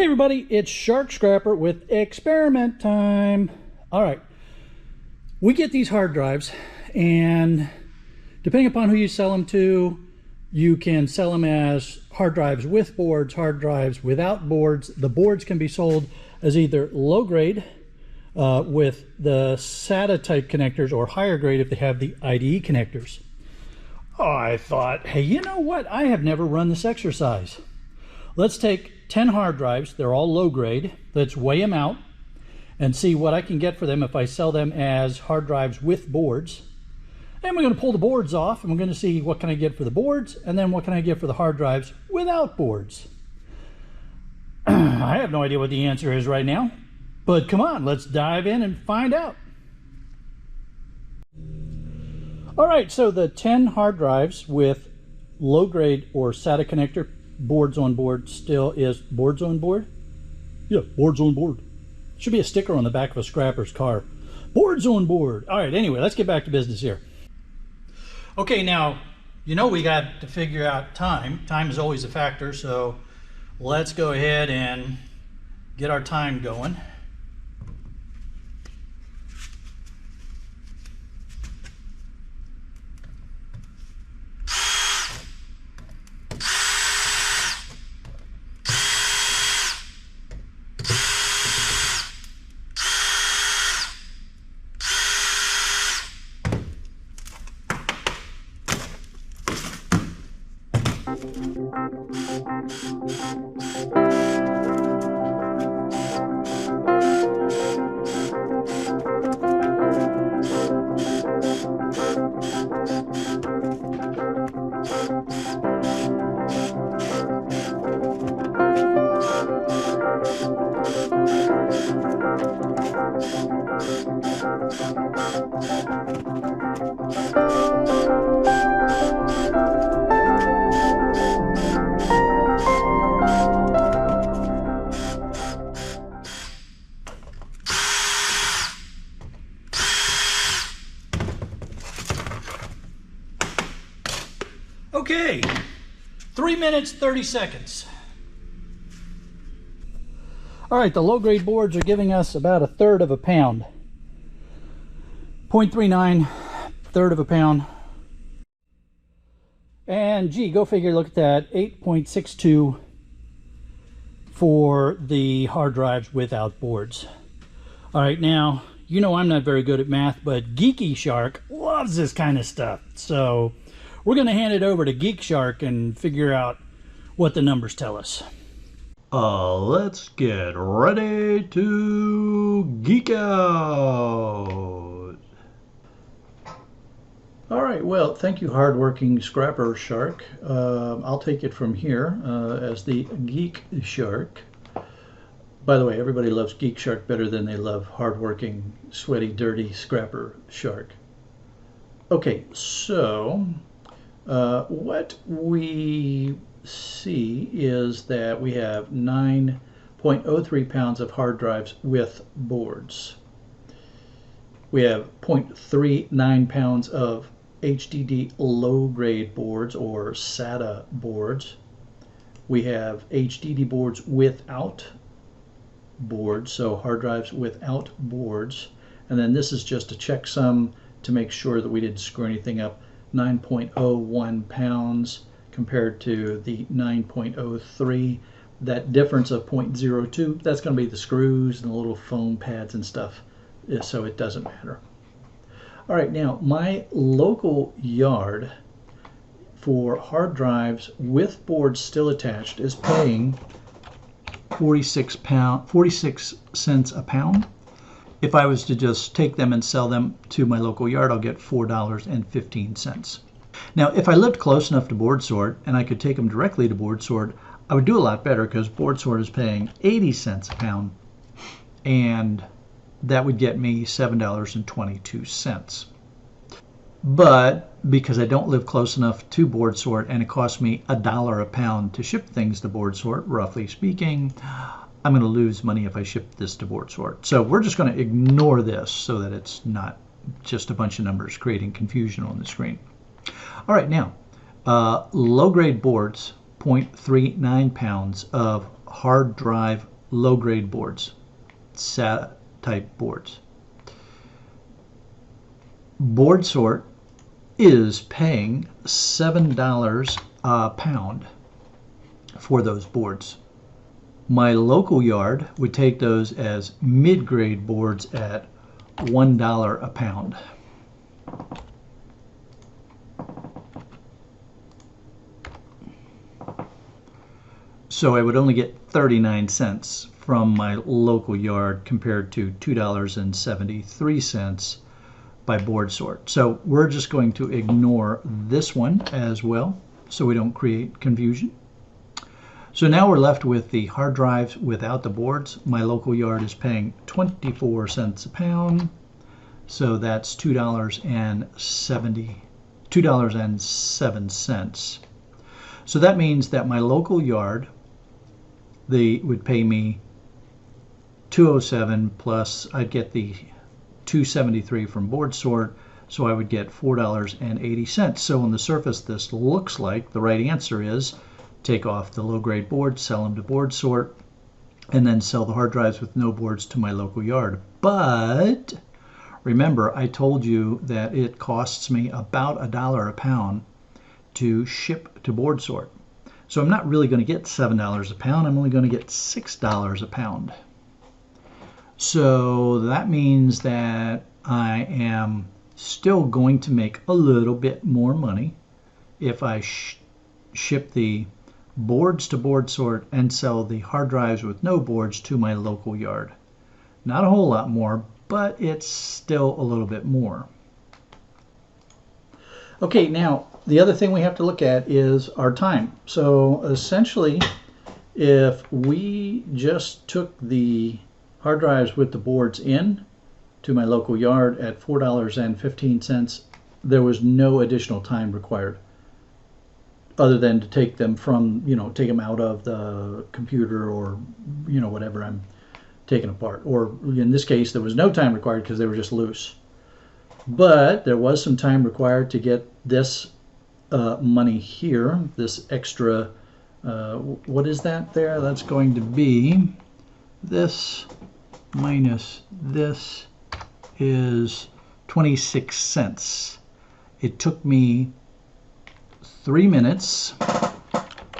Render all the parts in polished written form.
everybody, it's Shark Scrapper with experiment time. All right, we get these hard drives, and depending upon who you sell them to, you can sell them as hard drives with boards, hard drives without boards. The boards can be sold as either low grade with the SATA type connectors, or higher grade if they have the IDE connectors. Oh, I thought, hey, you know what? I have never run this exercise. Let's take 10 hard drives, they're all low grade. Let's weigh them out and see what I can get for them if I sell them as hard drives with boards. And we're going to pull the boards off, and we're going to see what can I get for the boards, and then what can I get for the hard drives without boards. I have no idea what the answer is right now, but come on, let's dive in and find out. All right, so the 10 hard drives with low grade or SATA connector, boards on board, still is boards on board? Yeah, boards on board. Should be a sticker on the back of a scrapper's car. Boards on board. All right, anyway, let's get back to business here. Okay, now, you know we got to figure out time. Time is always a factor, so let's go ahead and get our time going. Okay, 3 minutes, 30 seconds. All right, the low grade boards are giving us about 1/3 of a pound. 0.39, 1/3 of a pound. And gee, go figure, look at that, 8.62 for the hard drives without boards. All right, now, you know I'm not very good at math, but Geeky Shark loves this kind of stuff. So we're going to hand it over to Geek Shark and figure out what the numbers tell us. Let's get ready to geek out. All right, well, thank you, hardworking Scrapper Shark. I'll take it from here as the Geek Shark. By the way, everybody loves Geek Shark better than they love hardworking, sweaty, dirty Scrapper Shark. Okay, so what we see is that we have 9.03 pounds of hard drives with boards. We have 0.39 pounds of HDD low-grade boards or SATA boards. We have HDD boards without boards, so hard drives without boards. And then this is just a checksum to make sure that we didn't screw anything up. 9.01 pounds compared to the 9.03. That difference of 0.02, that's going to be the screws and the little foam pads and stuff, so it doesn't matter. All right, now my local yard for hard drives with boards still attached is paying 46 cents a pound. If I was to just take them and sell them to my local yard, I'll get $4.15. Now, if I lived close enough to board sort and I could take them directly to board sort, I would do a lot better because board sort is paying 80 cents a pound, and that would get me $7.22. But because I don't live close enough to board sort and it costs me $1 a pound to ship things to board sort, roughly speaking, I'm going to lose money if I ship this to board sort. So we're just going to ignore this so that it's not just a bunch of numbers creating confusion on the screen. All right, now, low-grade boards, 0.39 pounds of hard drive low-grade boards, SATA type boards. Board Sort is paying $7 a pound for those boards. My local yard would take those as mid-grade boards at $1 a pound. So I would only get 39 cents from my local yard compared to $2.73 by Board Sort. So we're just going to ignore this one as well so we don't create confusion. So now we're left with the hard drives without the boards. My local yard is paying 24 cents a pound. So that's $2.07. So that means that my local yard, they would pay me $2.07 plus I'd get the $2.73 from Board Sort, so I would get $4.80. So on the surface, this looks like the right answer is take off the low-grade boards, sell them to Board Sort, and then sell the hard drives with no boards to my local yard. But remember, I told you that it costs me about $1 a pound to ship to Board Sort. So I'm not really going to get $7 a pound. I'm only going to get $6 a pound. So that means that I am still going to make a little bit more money if I ship the boards to Board Sort and sell the hard drives with no boards to my local yard. Not a whole lot more, but it's still a little bit more. Okay, now the other thing we have to look at is our time. So essentially, if we just took the hard drives with the boards in to my local yard at $4.15, there was no additional time required other than to take them from, take them out of the computer or, whatever I'm taking apart. Or in this case, there was no time required because they were just loose. But there was some time required to get this money here, this extra, what is that there? That's going to be this minus this is 26 cents. It took me 3 minutes,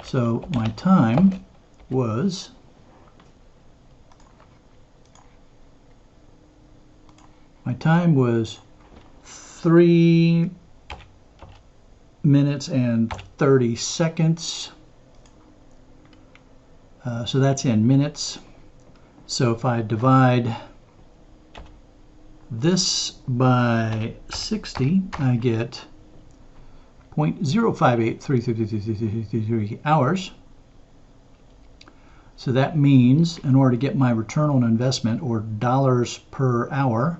so my time was 3 minutes and 30 seconds. So that's in minutes. So if I divide this by 60, I get 0.058333 hours. So that means in order to get my return on investment, or dollars per hour,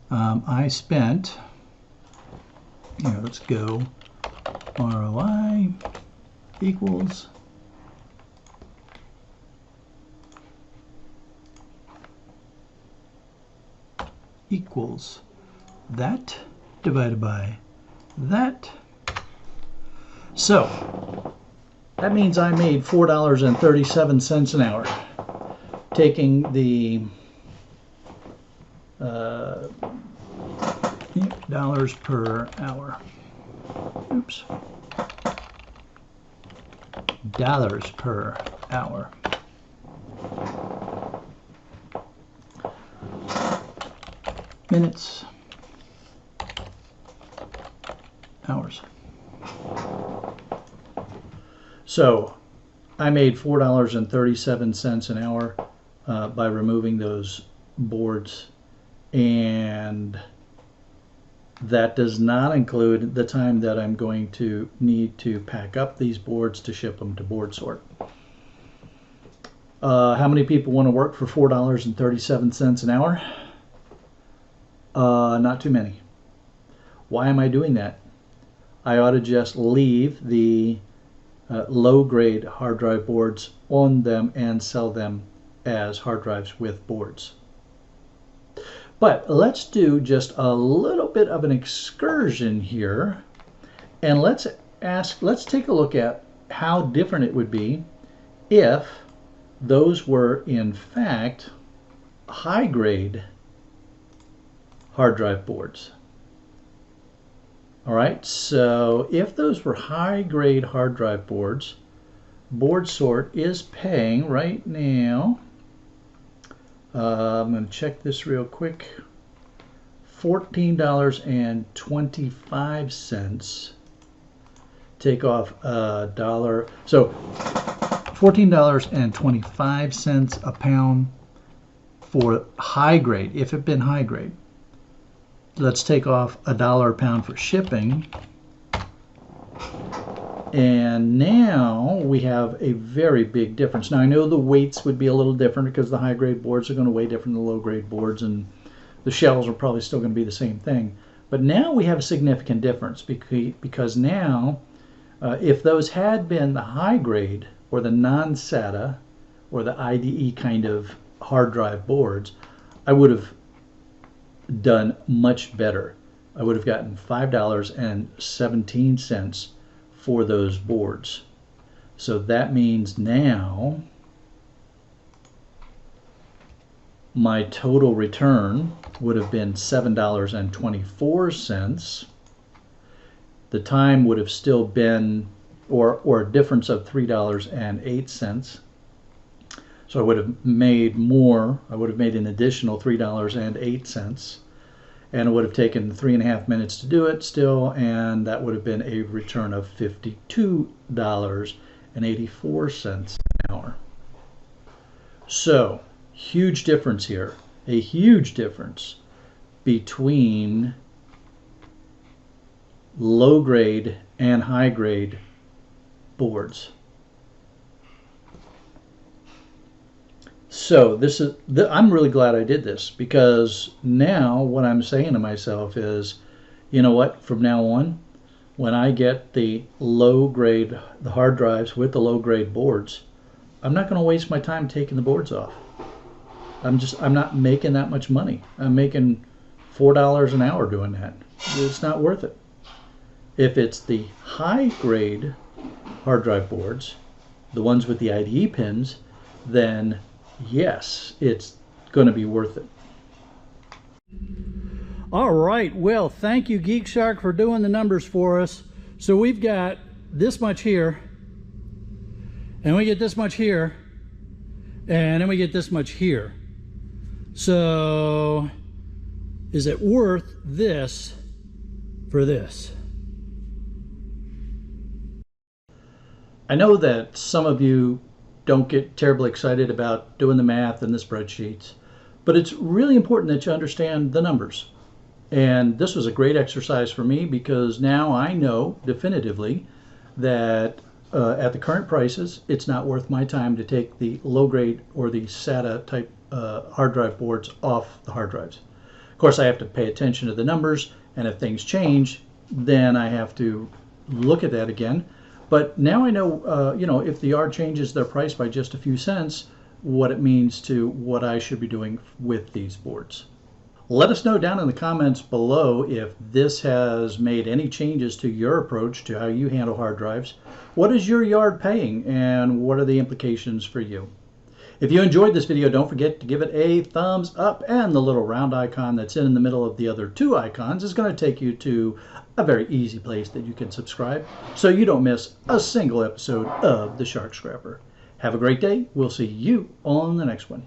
I spent, let's go, ROI equals that divided by that. So that means I made $4.37 an hour, taking the dollars per hour. Oops. Dollars per hour. Minutes, hours. So I made $4.37 an hour by removing those boards, and that does not include the time that I'm going to need to pack up these boards to ship them to Board Sort. How many people want to work for $4.37 an hour? Not too many. Why am I doing that? I ought to just leave the low-grade hard drive boards on them and sell them as hard drives with boards. But let's do just a little bit of an excursion here, and let's take a look at how different it would be if those were in fact high-grade hard drive boards. All right, so if those were high-grade hard drive boards, BoardSort is paying right now, I'm going to check this real quick, $14.25. Take off $1. So $14.25 a pound for high grade, if it had been high grade. Let's take off $1 a pound for shipping. And now we have a very big difference. Now I know the weights would be a little different because the high grade boards are going to weigh different than the low grade boards, and the shells are probably still going to be the same thing. But now we have a significant difference because now if those had been the high grade or the non-SATA or the IDE kind of hard drive boards, I would have done much better. I would have gotten $5.17 for those boards. So that means now my total return would have been $7.24. The time would have still been, or a difference of $3.08. So I would have made more. I would have made an additional $3.08. And it would have taken 3.5 minutes to do it still, and that would have been a return of $52.84 an hour. So, huge difference here. A huge difference between low grade and high grade boards. So this is, I'm really glad I did this, because now what I'm saying to myself is, you know what, from now on, when I get the low grade, the hard drives with the low grade boards, I'm not going to waste my time taking the boards off. I'm not making that much money. I'm making $4 an hour doing that. It's not worth it. If it's the high grade hard drive boards, the ones with the IDE pins, then yes, it's going to be worth it. All right, well, thank you, Geek Shark, for doing the numbers for us. So we've got this much here, and we get this much here, and then we get this much here. So is it worth this for this? I know that some of you don't get terribly excited about doing the math and the spreadsheets, but it's really important that you understand the numbers. And this was a great exercise for me, because now I know definitively that at the current prices, it's not worth my time to take the low grade or the SATA type hard drive boards off the hard drives. Of course, I have to pay attention to the numbers, and if things change, then I have to look at that again. But now I know, you know, if the yard changes their price by just a few cents, what it means to what I should be doing with these boards. Let us know down in the comments below if this has made any changes to your approach to how you handle hard drives. What is your yard paying, and what are the implications for you? If you enjoyed this video, don't forget to give it a thumbs up, and the little round icon that's in the middle of the other two icons is going to take you to a very easy place that you can subscribe so you don't miss a single episode of The Shark Scrapper. Have a great day. We'll see you on the next one.